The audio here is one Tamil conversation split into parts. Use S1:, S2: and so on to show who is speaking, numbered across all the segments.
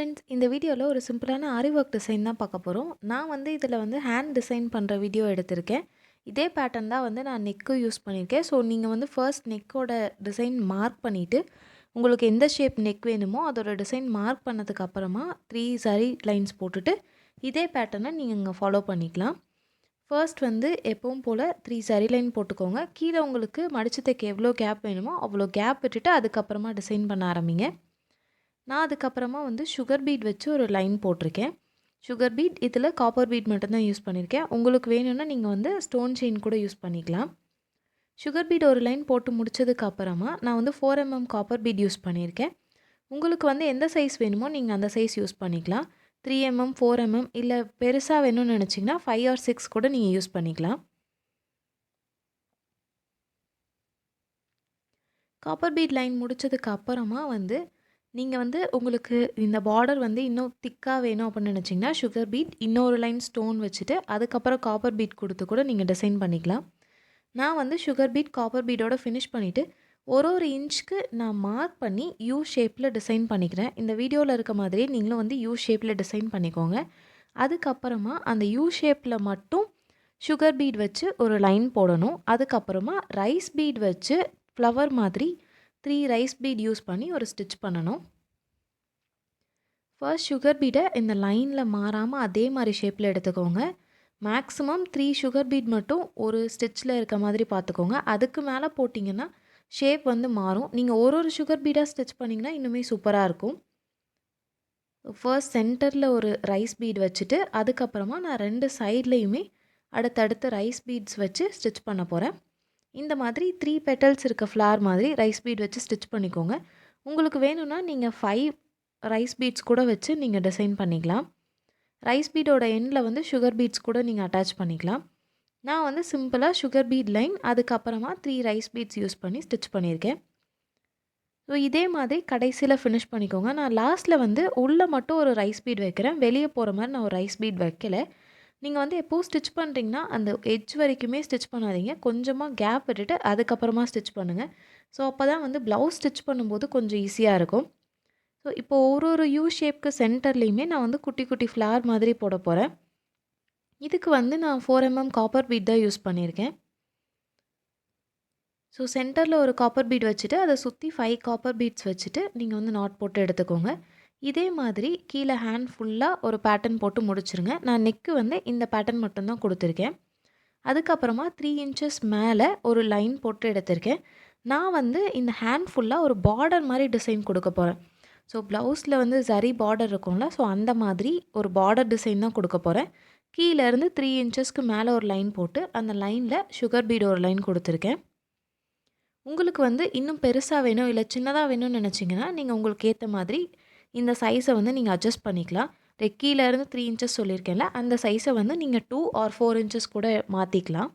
S1: ஃப்ரெண்ட்ஸ், இந்த வீடியோவில் ஒரு சிம்பிளான ஆரி ஒர்க் டிசைன் தான் பார்க்க போகிறோம். நான் வந்து இதில் வந்து ஹேண்ட் டிசைன் பண்ணுற வீடியோ எடுத்திருக்கேன். இதே பேட்டர்ன் தான் வந்து நான் நெக்கும் யூஸ் பண்ணியிருக்கேன். ஸோ நீங்கள் வந்து ஃபர்ஸ்ட் நெக்கோட டிசைன் மார்க் பண்ணிவிட்டு உங்களுக்கு எந்த ஷேப் நெக் வேணுமோ அதோட டிசைன் மார்க் பண்ணதுக்கு அப்புறமா 3 சரி லைன்ஸ் போட்டுட்டு இதே பேட்டர்னை நீங்கள் இங்கே ஃபாலோ பண்ணிக்கலாம். ஃபர்ஸ்ட் வந்து எப்பவும் போல் 3 சரி லைன் போட்டுக்கோங்க. கீழே உங்களுக்கு மடிச்சு தைக்க எவ்வளோ கேப் வேணுமோ அவ்வளோ கேப் விட்டுட்டு அதுக்கப்புறமா டிசைன் பண்ண ஆரம்பிங்க. நான் அதுக்கப்புறமா வந்து சுகர் பீட் வச்சு ஒரு லைன் போட்டிருக்கேன். சுகர் பீட் இதில் காப்பர் பீட் மட்டும்தான் யூஸ் பண்ணியிருக்கேன். உங்களுக்கு வேணும்னா நீங்கள் வந்து ஸ்டோன் செயின் கூட யூஸ் பண்ணிக்கலாம். சுகர் பீட் ஒரு லைன் போட்டு முடிச்சதுக்கு அப்புறமா நான் வந்து 4 mm காப்பர் பீட் யூஸ் பண்ணியிருக்கேன். உங்களுக்கு வந்து எந்த சைஸ் வேணுமோ நீங்கள் அந்த சைஸ் யூஸ் பண்ணிக்கலாம். 3 mm 4 mm இல்லை பெருசாக வேணும்னு நினச்சிங்கன்னா 5 or 6 கூட நீங்கள் யூஸ் பண்ணிக்கலாம். காப்பர் பீட் லைன் முடித்ததுக்கு அப்புறமா வந்து நீங்கள் வந்து உங்களுக்கு இந்த பார்டர் வந்து இன்னும் திக்காக வேணும் அப்படின்னு நினச்சிங்கன்னா சுகர் பீட் இன்னொரு லைன் ஸ்டோன் வச்சுட்டு அதுக்கப்புறம் காப்பர் பீட் கொடுத்து கூட நீங்கள் டிசைன் பண்ணிக்கலாம். நான் வந்து சுகர் பீட் காப்பர் பீடோட ஃபினிஷ் பண்ணிவிட்டு ஒரு இன்ச்சுக்கு நான் மார்க் பண்ணி யூ ஷேப்பில் டிசைன் பண்ணிக்கிறேன். இந்த வீடியோவில் இருக்க மாதிரியே நீங்களும் வந்து யூ ஷேப்பில் டிசைன் பண்ணிக்கோங்க. அதுக்கப்புறமா அந்த யூ ஷேப்பில் மட்டும் சுகர் பீட் வச்சு ஒரு லைன் போடணும். அதுக்கப்புறமா ரைஸ் பீட் வச்சு ஃப்ளவர் மாதிரி 3 ரைஸ் பீட் யூஸ் பண்ணி ஒரு ஸ்டிச் பண்ணணும். ஃபர்ஸ்ட் சுகர் பீடை இந்த லைனில் மாறாமல் அதே மாதிரி ஷேப்பில் எடுத்துக்கோங்க. மேக்ஸிமம் 3 சுகர் பீட் மட்டும் ஒரு ஸ்டிச்சில் இருக்க மாதிரி பார்த்துக்கோங்க. அதுக்கு மேலே போட்டிங்கன்னா ஷேப் வந்து மாறும். நீங்கள் ஒரு சுகர் பீடாக ஸ்டிச் பண்ணிங்கன்னா இன்னுமே சூப்பராக இருக்கும். ஃபர்ஸ்ட் சென்டரில் ஒரு ரைஸ் பீட் வச்சுட்டு அதுக்கப்புறமா நான் 2 சைட்லேயுமே அடுத்தடுத்து ரைஸ் பீட்ஸ் வச்சு ஸ்டிச் பண்ண போகிறேன். இந்த மாதிரி 3 பெட்டல்ஸ் இருக்க ஃப்ளார் மாதிரி ரைஸ் பீட் வச்சு ஸ்டிச் பண்ணிக்கோங்க. உங்களுக்கு வேணும்னா நீங்கள் 5 ரைஸ் பீட்ஸ் கூட வச்சு நீங்கள் டிசைன் பண்ணிக்கலாம். ரைஸ் பீடோட எண்டில் வந்து சுகர் பீட்ஸ் கூட நீங்கள் அட்டாச் பண்ணிக்கலாம். நான் வந்து சிம்பிளாக சுகர் பீட் லைன் அதுக்கப்புறமா 3 ரைஸ் பீட்ஸ் யூஸ் பண்ணி ஸ்டிச் பண்ணியிருக்கேன். ஸோ இதே மாதிரி கடைசியில் ஃபினிஷ் பண்ணிக்கோங்க. நான் லாஸ்ட்டில் வந்து உள்ளே மட்டும் ஒரு ரைஸ் பீட் வைக்கிறேன். வெளியே போகிற மாதிரி நான் ஒரு ரைஸ் பீட் வைக்கலை. நீங்கள் வந்து எப்போது ஸ்டிச் பண்ணுறீங்கன்னா அந்த எட்ஜ் வரைக்குமே ஸ்டிச் பண்ணாதீங்க. கொஞ்சமாக கேப் விட்டுட்டு அதுக்கப்புறமா ஸ்டிச் பண்ணுங்கள். ஸோ அப்போ தான் வந்து ப்ளவுஸ் ஸ்டிச் பண்ணும்போது கொஞ்சம் ஈஸியாக இருக்கும். ஸோ இப்போது ஒரு யூ ஷேப்க்கு சென்டர்லேயுமே நான் வந்து குட்டி குட்டி ஃப்ளார் மாதிரி போட போகிறேன். இதுக்கு வந்து நான் 4 mm காப்பர் பீட் தான் யூஸ் பண்ணியிருக்கேன். ஸோ சென்டரில் ஒரு காப்பர் பீட் வச்சுட்டு அதை சுற்றி 5 காப்பர் பீட்ஸ் வச்சுட்டு நீங்கள் வந்து நாட் போட்டு எடுத்துக்கோங்க. இதே மாதிரி கீழே ஹேண்ட் ஃபுல்லாக ஒரு பேட்டர்ன் போட்டு முடிச்சுருங்க. நான் நெக்கு வந்து இந்த பேட்டர்ன் மட்டும்தான் கொடுத்துருக்கேன். அதுக்கப்புறமா 3 inches மேலே ஒரு லைன் போட்டு எடுத்திருக்கேன். நான் வந்து இந்த ஹேண்ட் ஃபுல்லாக ஒரு பார்டர் மாதிரி டிசைன் கொடுக்க போகிறேன். ஸோ ப்ளவுஸில் வந்து சரி பார்டர் இருக்கும்ல, ஸோ அந்த மாதிரி ஒரு பார்டர் டிசைன் தான் கொடுக்க போகிறேன். கீழேருந்து 3 inchesக்கு மேலே ஒரு லைன் போட்டு அந்த லைனில் சுகர் பீட் ஒரு லைன் கொடுத்துருக்கேன். உங்களுக்கு வந்து இன்னும் பெருசாக வேணும் இல்லை சின்னதாக வேணும்னு நினச்சிங்கன்னா நீங்கள் உங்களுக்கு ஏற்ற மாதிரி இந்த சைஸை வந்து நீங்கள் அட்ஜஸ்ட் பண்ணிக்கலாம். கீழேருந்து 3 inches சொல்லியிருக்கேன்ல, அந்த சைஸை வந்து நீங்கள் 2 or 4 inches கூட மாற்றிக்கலாம்.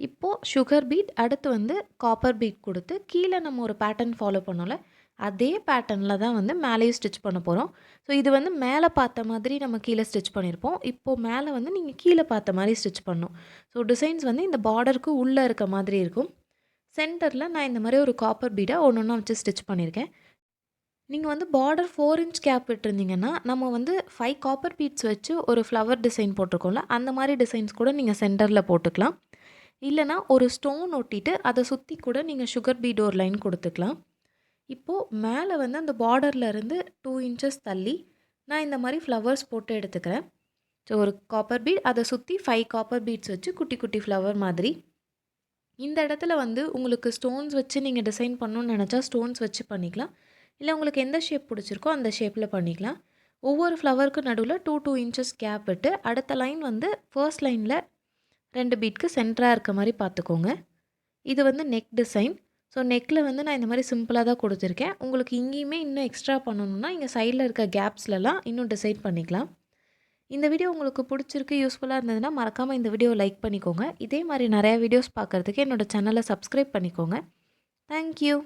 S1: இப்போது சுகர் பீட் அடுத்து வந்து காப்பர் பீட் கொடுத்து கீழே நம்ம ஒரு பேட்டர்ன் ஃபாலோ பண்ணோம்ல, அதே பேட்டர்னில் தான் வந்து மேலேயும் ஸ்டிச் பண்ண போகிறோம். ஸோ இது வந்து மேலே பார்த்த மாதிரி நம்ம கீழே ஸ்டிச் பண்ணியிருப்போம். இப்போது மேலே வந்து நீங்கள் கீழே பார்த்த மாதிரி ஸ்டிச் பண்ணணும். ஸோ டிசைன்ஸ் வந்து இந்த பார்டருக்கு உள்ளே இருக்க மாதிரி இருக்கும். சென்டரில் நான் இந்த மாதிரி ஒரு காப்பர் பீடை ஒன்று ஒன்றா வச்சு ஸ்டிச் பண்ணியிருக்கேன். நீங்கள் வந்து பார்டர் 4 inch கேப் விட்டுருந்தீங்கன்னா நம்ம வந்து 5 காப்பர் பீட்ஸ் வச்சு ஒரு ஃப்ளவர் டிசைன் போட்டிருக்கோம்ல, அந்த மாதிரி டிசைன்ஸ் கூட நீங்கள் சென்டரில் போட்டுக்கலாம். இல்லைனா ஒரு ஸ்டோன் ஒட்டிட்டு அதை சுற்றி கூட நீங்கள் சுகர் பீட் ஒரு லைன் கொடுத்துக்கலாம். இப்போது மேலே வந்து அந்த பார்டர்லேருந்து 2 inches தள்ளி நான் இந்த மாதிரி ஃப்ளவர்ஸ் போட்டு எடுத்துக்கிறேன். ஸோ ஒரு காப்பர் பீட் அதை சுற்றி 5 காப்பர் பீட்ஸ் வச்சு குட்டி குட்டி ஃப்ளவர் மாதிரி. இந்த இடத்துல வந்து உங்களுக்கு ஸ்டோன்ஸ் வச்சு நீங்கள் டிசைன் பண்ணணுன்னு நினச்சா ஸ்டோன்ஸ் வச்சு பண்ணிக்கலாம். இல்லை உங்களுக்கு எந்த ஷேப் பிடிச்சிருக்கோ அந்த ஷேப்பில் பண்ணிக்கலாம். ஒவ்வொரு ஃப்ளவருக்கு நடுவில் 2 inches கேப் விட்டு அடுத்த லைன் வந்து ஃபர்ஸ்ட் லைனில் 2 பீட்க்கு சென்டராக இருக்க மாதிரி பார்த்துக்கோங்க. இது வந்து நெக் டிசைன். ஸோ நெக்கில் வந்து நான் இந்த மாதிரி சிம்பிளாக தான் கொடுத்துருக்கேன். உங்களுக்கு இங்கேயுமே இன்னும் எக்ஸ்ட்ரா பண்ணணுன்னா இங்கே சைடில் இருக்க கேப்ஸ்லலாம் இன்னும் டிசைன் பண்ணிக்கலாம். இந்த வீடியோ உங்களுக்கு பிடிச்சிருக்கு, யூஸ்ஃபுல்லாக இருந்ததுன்னா மறக்காமல் இந்த வீடியோவை லைக் பண்ணிக்கோங்க. இதே மாதிரி நிறையா வீடியோஸ் பார்க்குறதுக்கு என்னோடய சேனலை சப்ஸ்கிரைப் பண்ணிக்கோங்க. தேங்க்யூ.